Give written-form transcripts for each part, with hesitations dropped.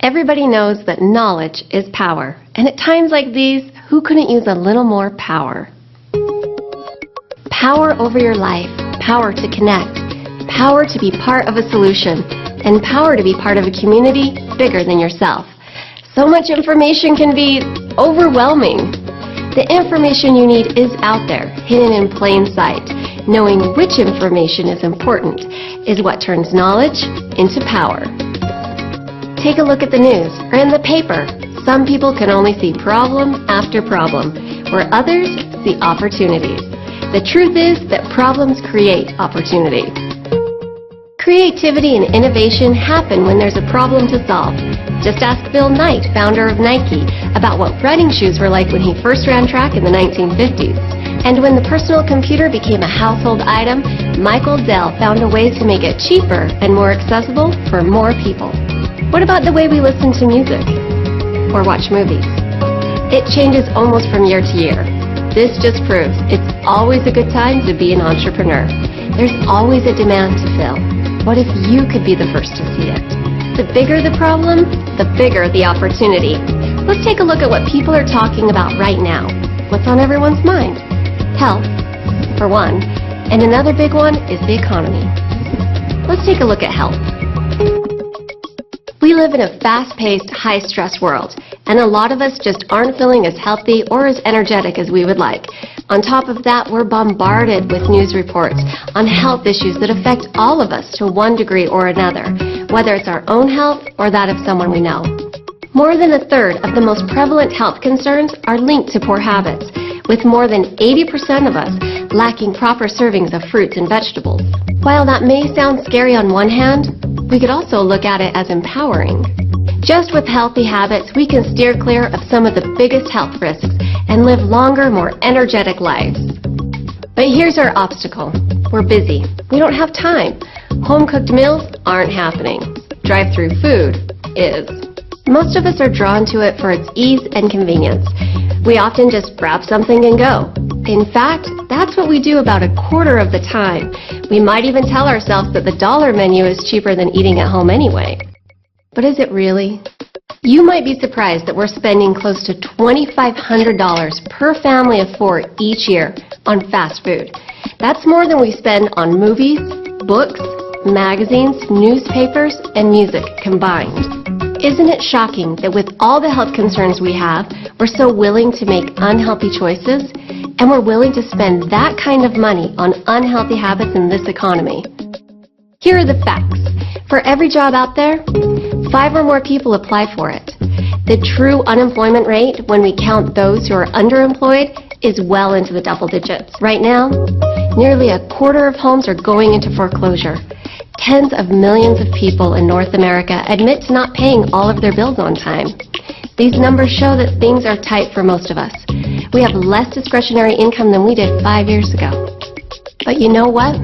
Everybody knows that knowledge is power, and at times like these, who couldn't use a little more power? Power over your life, power to connect, power to be part of a solution, and power to be part of a community bigger than yourself. So much information can be overwhelming. The information you need is out there, hidden in plain sight. Knowing which information is important is what turns knowledge into power. Take a look at the news or in the paper. Some people can only see problem after problem, where others see opportunities. The truth is that problems create opportunity. Creativity and innovation happen when there's a problem to solve. Just ask Bill Knight, founder of Nike, about what running shoes were like when he first ran track in the 1950s. And when the personal computer became a household item, Michael Dell found a way to make it cheaper and more accessible for more people. What about the way we listen to music or watch movies? It changes almost from year to year. This just proves it's always a good time to be an entrepreneur. There's always a demand to fill. What if you could be the first to see it? The bigger the problem, the bigger the opportunity. Let's take a look at what people are talking about right now. What's on everyone's mind? Health, for one, and another big one is the economy. Let's take a look at health. We live in a fast-paced, high-stress world, and a lot of us just aren't feeling as healthy or as energetic as we would like. On top of that, we're bombarded with news reports on health issues that affect all of us to one degree or another, whether it's our own health or that of someone we know. More than a third of the most prevalent health concerns are linked to poor habits, with more than 80% of us lacking proper servings of fruits and vegetables. While that may sound scary on one hand, we could also look at it as empowering. Just with healthy habits, we can steer clear of some of the biggest health risks and live longer, more energetic lives. But here's our obstacle. We're busy. We don't have time. Home-cooked meals aren't happening. Drive-through food is. Most of us are drawn to it for its ease and convenience. We often just grab something and go. In fact, that's what we do about a quarter of the time. We might even tell ourselves that the dollar menu is cheaper than eating at home anyway. But is it really? You might be surprised that we're spending close to $2,500 per family of four each year on fast food. That's more than we spend on movies, books, magazines, newspapers, and music combined. Isn't it shocking that with all the health concerns we have, we're so willing to make unhealthy choices, and we're willing to spend that kind of money on unhealthy habits in this economy? Here are the facts. For every job out there, 5 or more people apply for it. The true unemployment rate, when we count those who are underemployed, is well into the double digits. Right now, nearly a quarter of homes are going into foreclosure. Tens of millions of people in North America admit to not paying all of their bills on time. These numbers show that things are tight for most of us. We have less discretionary income than we did 5 years ago. But you know what?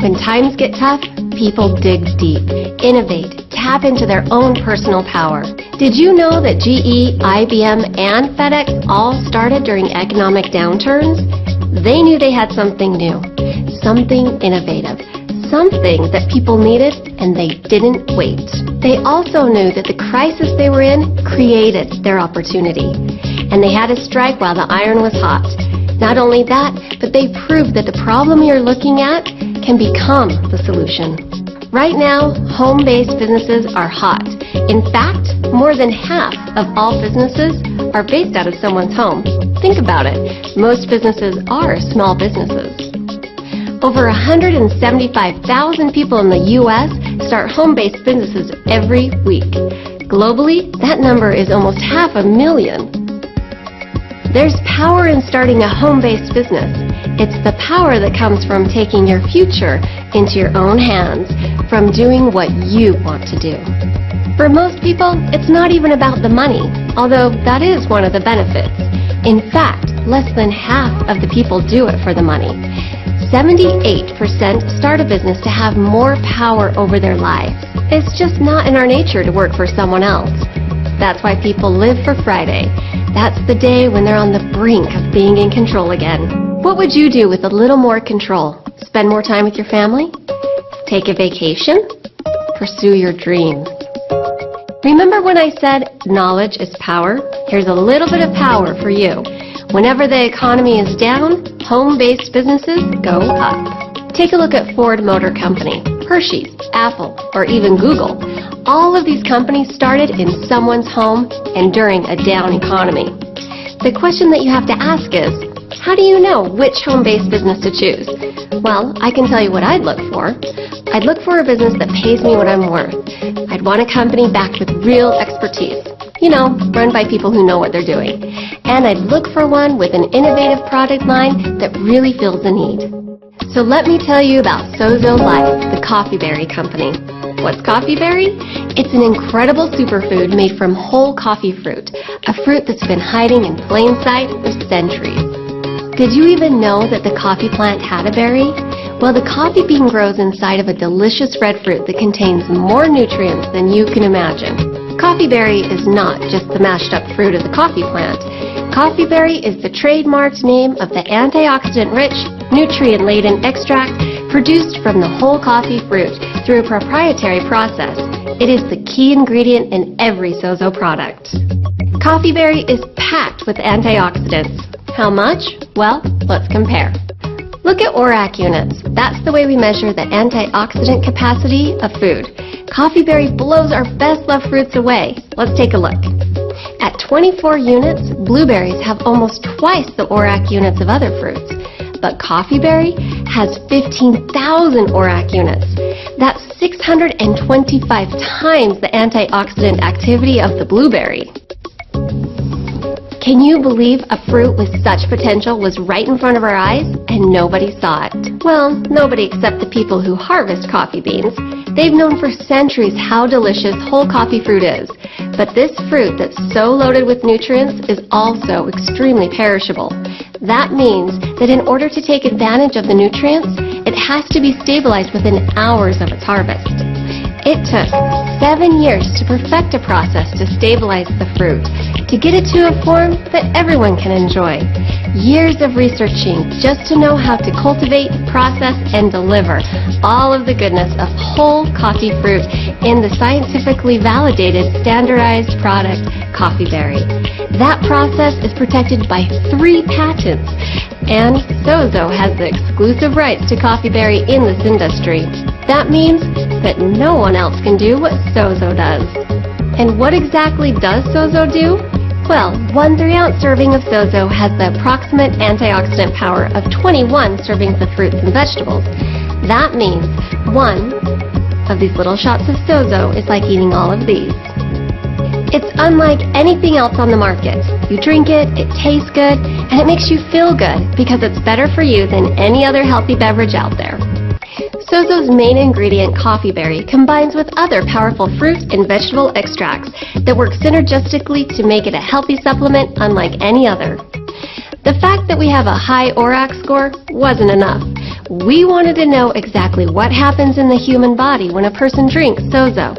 When times get tough, people dig deep, innovate, tap into their own personal power. Did you know that GE, IBM, and FedEx all started during economic downturns? They knew they had something new, something innovative, something that people needed, and they didn't wait. They also knew that the crisis they were in created their opportunity, and they had to strike while the iron was hot. Not only that, but they proved that the problem you're looking at can become the solution. Right now, home-based businesses are hot. In fact, more than half of all businesses are based out of someone's home. Think about it. Most businesses are small businesses. Over 175,000 people in the U.S. start home-based businesses every week. Globally, that number is almost 500,000. There's power in starting a home-based business. It's the power that comes from taking your future into your own hands, from doing what you want to do. For most people, it's not even about the money, although that is one of the benefits. In fact, less than half of the people do it for the money. 78% start a business to have more power over their lives. It's just not in our nature to work for someone else. That's why people live for Friday. That's the day when they're on the brink of being in control again. What would you do with a little more control? Spend more time with your family? Take a vacation? Pursue your dreams? Remember when I said knowledge is power? Here's a little bit of power for you. Whenever the economy is down, home-based businesses go up. Take a look at Ford Motor Company, Hershey's, Apple, or even Google. All of these companies started in someone's home and during a down economy. The question that you have to ask is, how do you know which home-based business to choose? Well, I can tell you what I'd look for. I'd look for a business that pays me what I'm worth. I'd want a company backed with real expertise. You know, run by people who know what they're doing. And I'd look for one with an innovative product line that really fills a need. So let me tell you about SoZo Life, the CoffeeBerry company. What's CoffeeBerry? It's an incredible superfood made from whole coffee fruit, a fruit that's been hiding in plain sight for centuries. Did you even know that the coffee plant had a berry? Well, the coffee bean grows inside of a delicious red fruit that contains more nutrients than you can imagine. CoffeeBerry is not just the mashed up fruit of the coffee plant. CoffeeBerry is the trademarked name of the antioxidant-rich, nutrient-laden extract produced from the whole coffee fruit through a proprietary process. It is the key ingredient in every SoZo product. CoffeeBerry is packed with antioxidants. How much? Well, let's compare. Look at ORAC units. That's the way we measure the antioxidant capacity of food. CoffeeBerry blows our best-loved fruits away. Let's take a look. At 24 units, blueberries have almost twice the ORAC units of other fruits. But CoffeeBerry has 15,000 ORAC units. That's 625 times the antioxidant activity of the blueberry. Can you believe a fruit with such potential was right in front of our eyes and nobody saw it? Well, nobody except the people who harvest coffee beans. They've known for centuries how delicious whole coffee fruit is. But this fruit that's so loaded with nutrients is also extremely perishable. That means that in order to take advantage of the nutrients, it has to be stabilized within hours of its harvest. It took 7 years to perfect a process to stabilize the fruit, to get it to a form that everyone can enjoy. Years of researching just to know how to cultivate, process, and deliver all of the goodness of whole coffee fruit in the scientifically validated, standardized product, CoffeeBerry. That process is protected by 3 patents, and SoZo has the exclusive rights to CoffeeBerry in this industry. That means that no one else can do what SoZo does. And what exactly does SoZo do? Well, 1 3-ounce serving of SoZo has the approximate antioxidant power of 21 servings of fruits and vegetables. That means 1 of these little shots of SoZo is like eating all of these. It's unlike anything else on the market. You drink it, it tastes good, and it makes you feel good because it's better for you than any other healthy beverage out there. SoZo's main ingredient, CoffeeBerry, combines with other powerful fruit and vegetable extracts that work synergistically to make it a healthy supplement unlike any other. The fact that we have a high ORAC score wasn't enough. We wanted to know exactly what happens in the human body when a person drinks SoZo.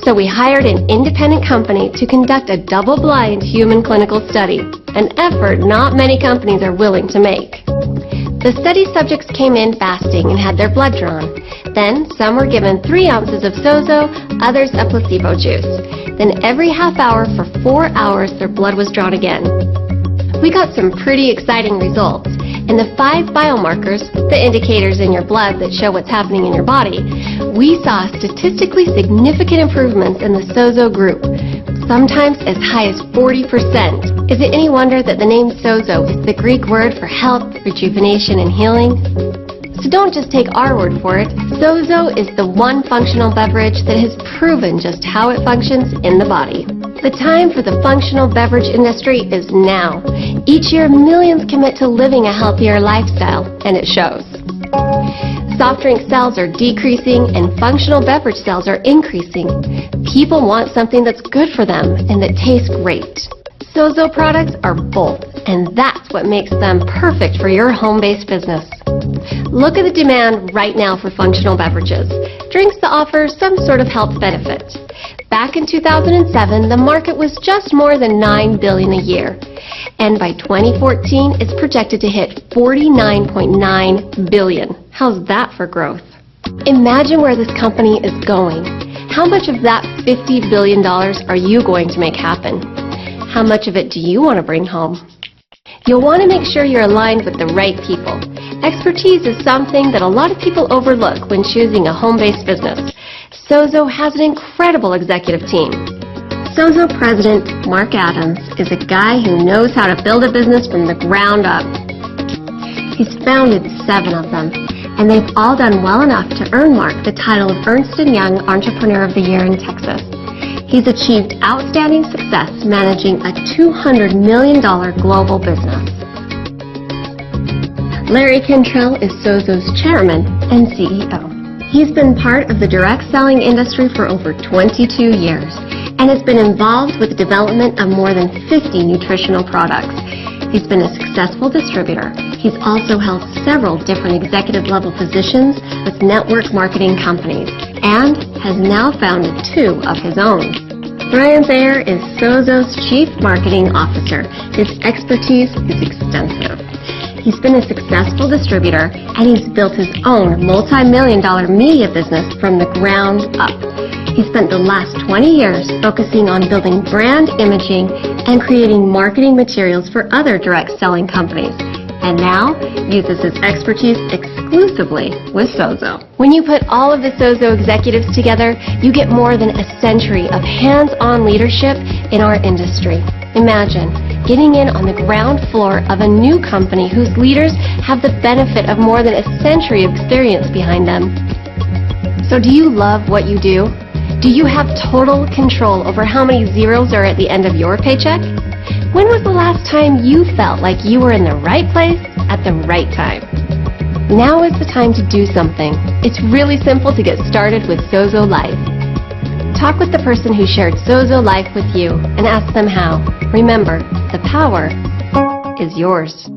So we hired an independent company to conduct a double-blind human clinical study, an effort not many companies are willing to make. The study subjects came in fasting and had their blood drawn. Then some were given 3 ounces of SoZo, others a placebo juice. Then every half hour for 4 hours their blood was drawn again. We got some pretty exciting results. And the 5 biomarkers, the indicators in your blood that show what's happening in your body, we saw statistically significant improvements in the SoZo group, sometimes as high as 40%. Is it any wonder that the name SoZo is the Greek word for health, rejuvenation, and healing? So don't just take our word for it. SoZo is the one functional beverage that has proven just how it functions in the body. The time for the functional beverage industry is now. Each year, millions commit to living a healthier lifestyle, and it shows. Soft drink sales are decreasing and functional beverage sales are increasing. People want something that's good for them and that tastes great. SoZo products are both, and that's what makes them perfect for your home-based business. Look at the demand right now for functional beverages, drinks that offer some sort of health benefit. Back in 2007, the market was just more than $9 billion a year. And by 2014, it's projected to hit $49.9 billion. How's that for growth? Imagine where this company is going. How much of that $50 billion are you going to make happen? How much of it do you want to bring home? You'll want to make sure you're aligned with the right people. Expertise is something that a lot of people overlook when choosing a home-based business. SoZo has an incredible executive team. SoZo President Mark Adams is a guy who knows how to build a business from the ground up. He's founded 7 of them, and they've all done well enough to earn Mark the title of Ernst & Young Entrepreneur of the Year in Texas. He's achieved outstanding success managing a $200 million global business. Larry Cantrell is SoZo's chairman and CEO. He's been part of the direct selling industry for over 22 years and has been involved with the development of more than 50 nutritional products. He's been a successful distributor. He's also held several different executive-level positions with network marketing companies and has now founded 2 of his own. Brian Bayer is SoZo's Chief Marketing Officer. His expertise is extensive. He's been a successful distributor, and he's built his own multi-million-dollar media business from the ground up. He spent the last 20 years focusing on building brand imaging and creating marketing materials for other direct selling companies, and now uses his expertise exclusively with SoZo. When you put all of the SoZo executives together, you get more than a century of hands-on leadership in our industry. Imagine getting in on the ground floor of a new company whose leaders have the benefit of more than a century of experience behind them. So do you love what you do? Do you have total control over how many zeros are at the end of your paycheck? When was the last time you felt like you were in the right place at the right time? Now is the time to do something. It's really simple to get started with SoZo Life. Talk with the person who shared SoZo Life with you and ask them how. Remember, the power is yours.